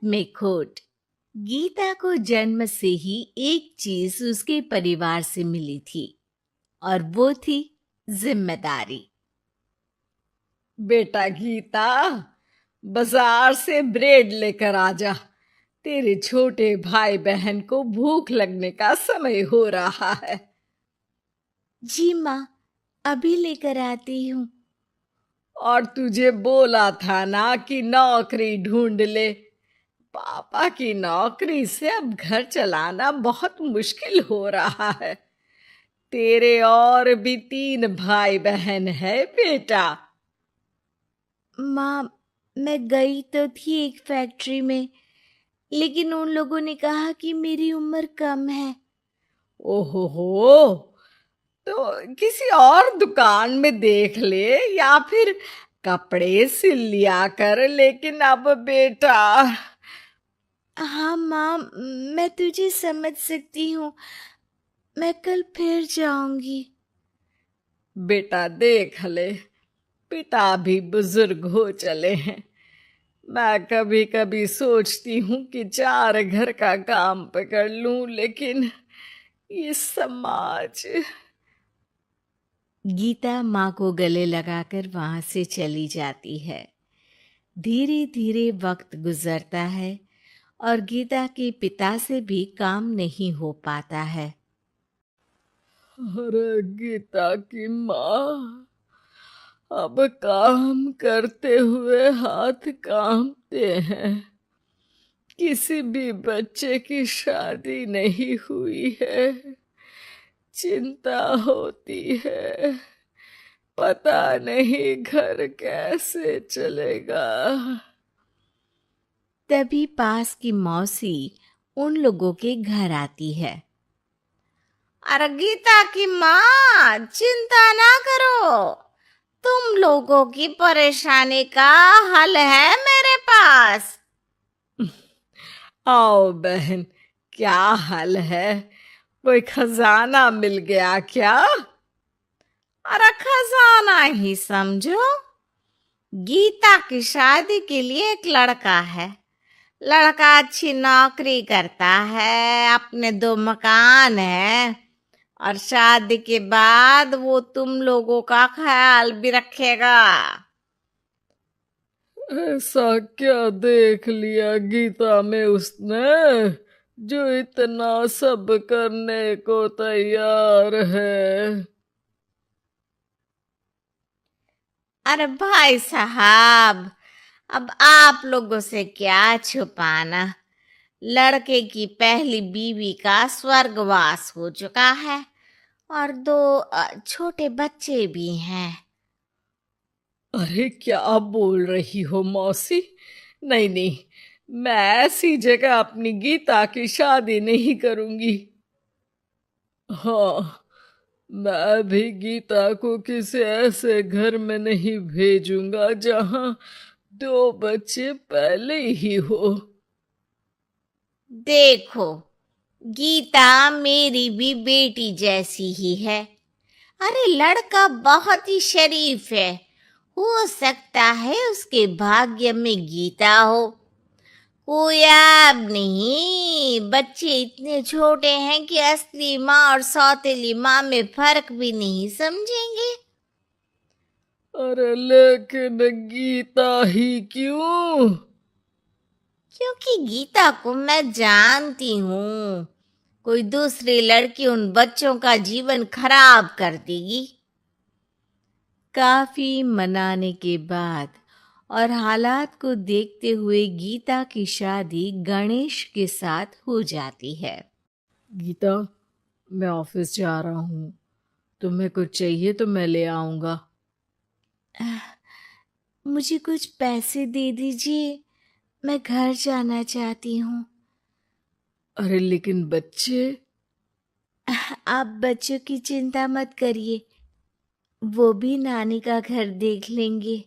में खोट। गीता को जन्म से ही एक चीज उसके परिवार से मिली थी और वो थी जिम्मेदारी। बेटा गीता, बाजार से ब्रेड लेकर आ जा। तेरे छोटे भाई बहन को भूख लगने का समय हो रहा है। जी माँ, अभी लेकर आती हूँ। और तुझे बोला था ना कि नौकरी ढूंढ ले। पापा की नौकरी से अब घर चलाना बहुत मुश्किल हो रहा है। तेरे और भी 3 भाई बहन है बेटा। माँ, मैं गई तो थी एक फैक्ट्री में, लेकिन उन लोगों ने कहा कि मेरी उम्र कम है। ओहो हो, तो किसी और दुकान में देख ले या फिर कपड़े सिल लिया कर। लेकिन अब बेटा। हाँ माँ, मैं तुझे समझ सकती हूँ। मैं कल फिर जाऊंगी। बेटा देख ले, पिता भी बुजुर्ग हो चले हैं। मैं कभी कभी सोचती हूँ कि 4 घर का काम पकड़ लूं, लेकिन ये समाज। गीता माँ को गले लगाकर वहां से चली जाती है। धीरे धीरे वक्त गुजरता है और गीता के पिता से भी काम नहीं हो पाता है। अरे गीता की माँ, अब काम करते हुए हाथ कांपते हैं। किसी भी बच्चे की शादी नहीं हुई है। चिंता होती है, पता नहीं घर कैसे चलेगा। तभी पास की मौसी उन लोगों के घर आती है। अरे गीता की माँ, चिंता ना करो। तुम लोगों की परेशानी का हल है मेरे पास। आओ बहन, क्या हाल है? कोई खजाना मिल गया क्या? अरे खजाना ही समझो। गीता की शादी के लिए एक लड़का है। लड़का अच्छी नौकरी करता है, अपने 2 मकान है और शादी के बाद वो तुम लोगों का ख्याल भी रखेगा। ऐसा क्या देख लिया गीता में उसने जो इतना सब करने को तैयार है? अरे भाई साहब, अब आप लोगों से क्या छुपाना। लड़के की पहली बीवी का स्वर्गवास हो चुका है और 2 छोटे बच्चे भी हैं। अरे क्या बोल रही हो मौसी? नहीं नहीं, मैं ऐसी जगह अपनी गीता की शादी नहीं करूंगी। हाँ, मैं भी गीता को किसी ऐसे घर में नहीं भेजूंगा जहां 2 बच्चे पहले ही हो। देखो, गीता मेरी भी बेटी जैसी ही है। अरे लड़का बहुत ही शरीफ है। हो सकता है उसके भाग्य में गीता हो। कोई ऐब नहीं। बच्चे इतने छोटे हैं कि असली माँ और सौतेली माँ में फर्क भी नहीं समझेंगे। अरे लेकिन गीता ही क्यों? क्योंकि गीता को मैं जानती हूँ। कोई दूसरी लड़की उन बच्चों का जीवन खराब कर देगी। काफी मनाने के बाद और हालात को देखते हुए गीता की शादी गणेश के साथ हो जाती है। गीता, मैं ऑफिस जा रहा हूँ। तुम्हें कुछ चाहिए तो मैं ले आऊंगा। मुझे कुछ पैसे दे दीजिए, मैं घर जाना चाहती हूँ। अरे लेकिन बच्चे। आप बच्चों की चिंता मत करिए, वो भी नानी का घर देख लेंगे।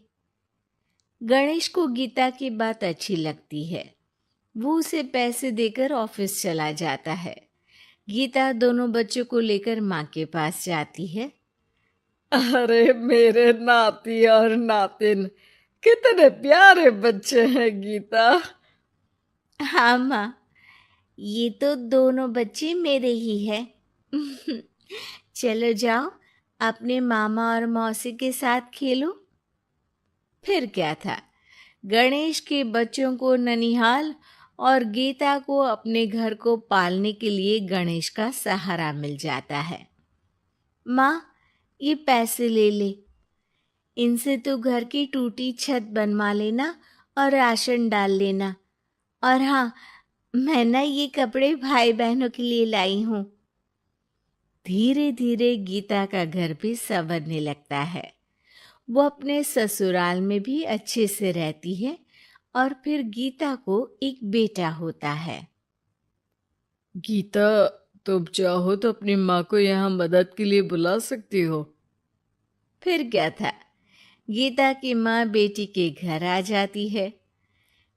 गणेश को गीता की बात अच्छी लगती है। वो उसे पैसे देकर ऑफिस चला जाता है। गीता दोनों बच्चों को लेकर माँ के पास जाती है। अरे मेरे नाती और नातिन, कितने प्यारे बच्चे हैं गीता। हाँ माँ, ये तो दोनों बच्चे मेरे ही हैं। चलो जाओ, अपने मामा और मौसी के साथ खेलो। फिर क्या था, गणेश के बच्चों को ननिहाल और गीता को अपने घर को पालने के लिए गणेश का सहारा मिल जाता है। माँ, ये पैसे ले ले, इनसे तो घर की टूटी छत बनवा लेना और राशन डाल लेना। और हाँ, मैं ना ये कपड़े भाई बहनों के लिए लाई हूँ। धीरे धीरे गीता का घर भी संवरने लगता है। वो अपने ससुराल में भी अच्छे से रहती है और फिर गीता को एक बेटा होता है। गीता, तुम चाहो तो अपनी माँ को यहाँ मदद के लिए बुला सकती हो। फिर क्या था, गीता की माँ बेटी के घर आ जाती है।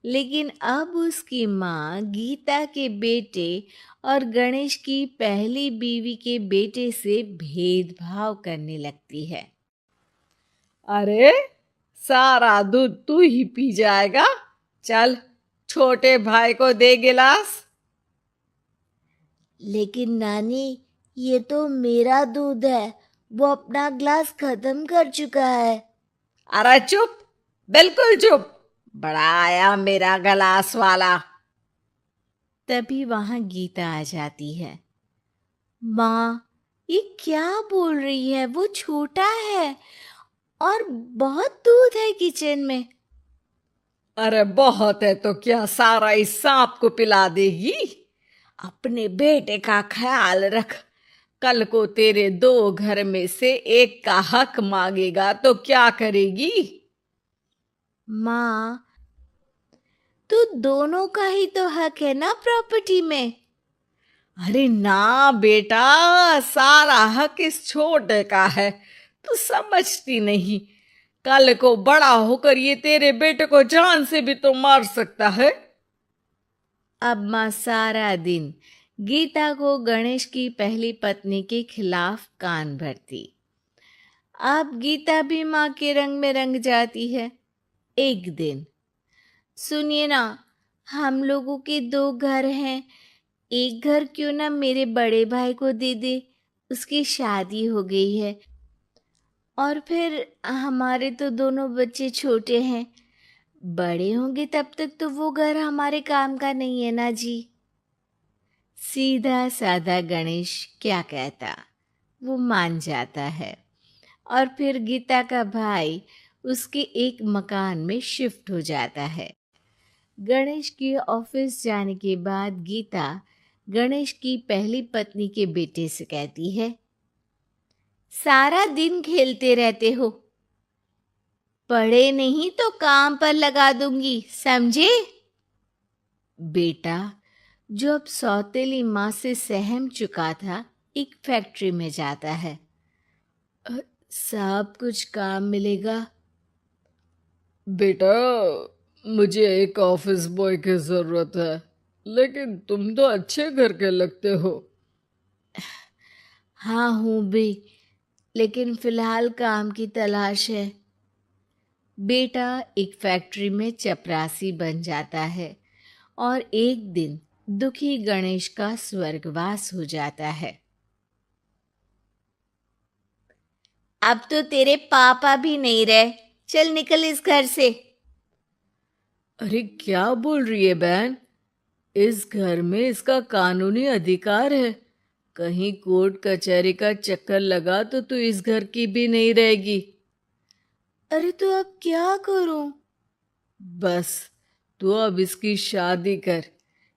लेकिन अब उसकी माँ गीता के बेटे और गणेश की पहली बीवी के बेटे से भेदभाव करने लगती है। अरे, सारा दूध तू ही पी जाएगा, चल छोटे भाई को दे गिलास। लेकिन नानी, ये तो मेरा दूध है, वो अपना ग्लास खत्म कर चुका है। अरे चुप, बिल्कुल चुप, बड़ा आया मेरा गिलास वाला। तभी वहां गीता आ जाती है। माँ, ये क्या बोल रही है? वो छोटा है और बहुत दूध है किचन में। अरे बहुत है तो क्या सारा इस सांप को पिला देगी? अपने बेटे का ख्याल रख, कल को तेरे दो घर में से एक का हक मांगेगा तो क्या करेगी? माँ, तो दोनों का ही तो हक है ना प्रॉपर्टी में। अरे ना बेटा, सारा हक इस छोटे का है, तू समझती नहीं। कल को बड़ा होकर ये तेरे बेटे को जान से भी तो मार सकता है। अब माँ सारा दिन गीता को गणेश की पहली पत्नी के खिलाफ कान भरती। अब गीता भी माँ के रंग में रंग जाती है। एक दिन, सुनिए ना, हम लोगों के दो घर हैं, एक घर क्यों ना मेरे बड़े भाई को दे दे, उसकी शादी हो गई है। और फिर हमारे तो दोनों बच्चे छोटे हैं, बड़े होंगे तब तक तो वो घर हमारे काम का नहीं है ना जी। सीधा साधा गणेश क्या कहता, वो मान जाता है और फिर गीता का भाई उसके एक मकान में शिफ्ट हो जाता है। गणेश के ऑफिस जाने के बाद गीता गणेश की पहली पत्नी के बेटे से कहती है, सारा दिन खेलते रहते हो, पढ़े नहीं तो काम पर लगा दूंगी, समझे? बेटा, जो अब सौतेली माँ से सहम चुका था, एक फैक्ट्री में जाता है। साहब, कुछ काम मिलेगा? बेटा, मुझे एक ऑफिस बॉय की जरूरत है, लेकिन तुम तो अच्छे घर के लगते हो। हाँ हूँ भी, लेकिन फिलहाल काम की तलाश है। बेटा एक फैक्ट्री में चपरासी बन जाता है और एक दिन दुखी गणेश का स्वर्गवास हो जाता है। अब तो तेरे पापा भी नहीं रहे, चल निकल इस घर से। अरे क्या बोल रही है बहन? इस घर में इसका कानूनी अधिकार है, कहीं कोर्ट कचहरी का चक्कर लगा तो तू इस घर की भी नहीं रहेगी। अरे तो अब क्या करूं? बस तू अब इसकी शादी कर,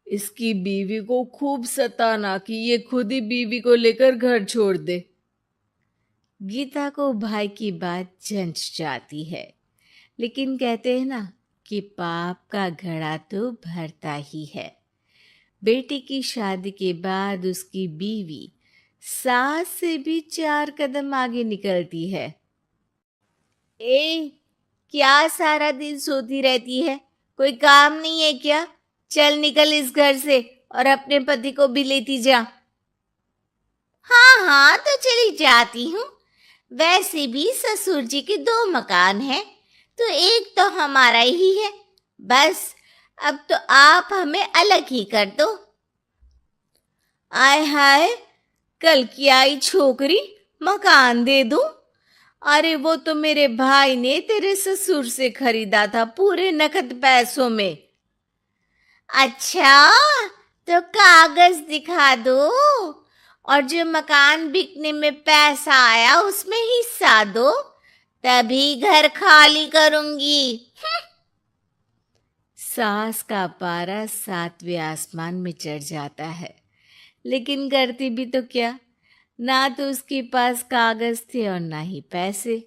इसकी बीवी को खूब सताना कि ये खुद ही बीवी को लेकर घर छोड़ दे। गीता को भाई की बात जंच जाती है, लेकिन कहते हैं ना कि पाप का घड़ा तो भरता ही है। बेटी की शादी के बाद उसकी बीवी सास से भी 4 कदम आगे निकलती है। ए, क्या सारा दिन सोती रहती है? कोई काम नहीं है क्या? चल निकल इस घर से और अपने पति को भी लेती जा। हाँ हाँ, तो चली जाती हूँ। वैसे भी ससुर जी के 2 मकान हैं, तो एक तो हमारा ही है। बस अब तो आप हमें अलग ही कर दो। आय हाय, कल की आई छोकरी, मकान दे दूं? अरे वो तो मेरे भाई ने तेरे ससुर से खरीदा था पूरे नकद पैसों में। अच्छा, तो कागज दिखा दो और जो मकान बिकने में पैसा आया उसमें हिस्सा दो, तभी घर खाली करूंगी। सास का पारा 7वें आसमान में चढ़ जाता है, लेकिन करती भी तो क्या, ना तो उसके पास कागज थे और ना ही पैसे।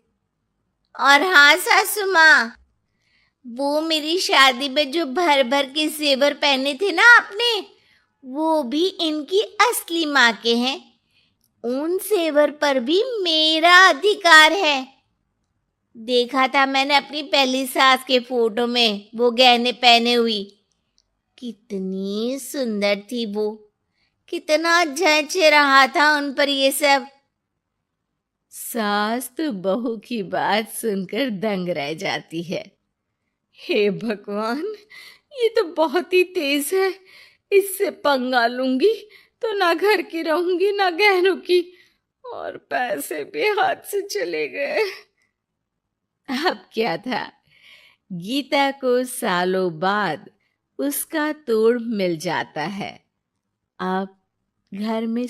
और हाँ सासू माँ, वो मेरी शादी में जो भर भर के जेवर पहने थे ना आपने, वो भी इनकी असली माँ के हैं। उन जेवर पर भी मेरा अधिकार है। देखा था मैंने अपनी पहली सास के फोटो में वो गहने पहने हुई। कितनी सुंदर थी वो, कितना जच रहा था उन पर ये सब। सास तो बहू की बात सुनकर दंग रह जाती है। हे भगवान, ये तो बहुत ही तेज है। इससे पंगा लूंगी तो ना घर की रहूंगी ना गहनों की, और पैसे भी हाथ से चले गए। अब क्या था, गीता को सालों बाद उसका तोड़ मिल जाता है। अब घर में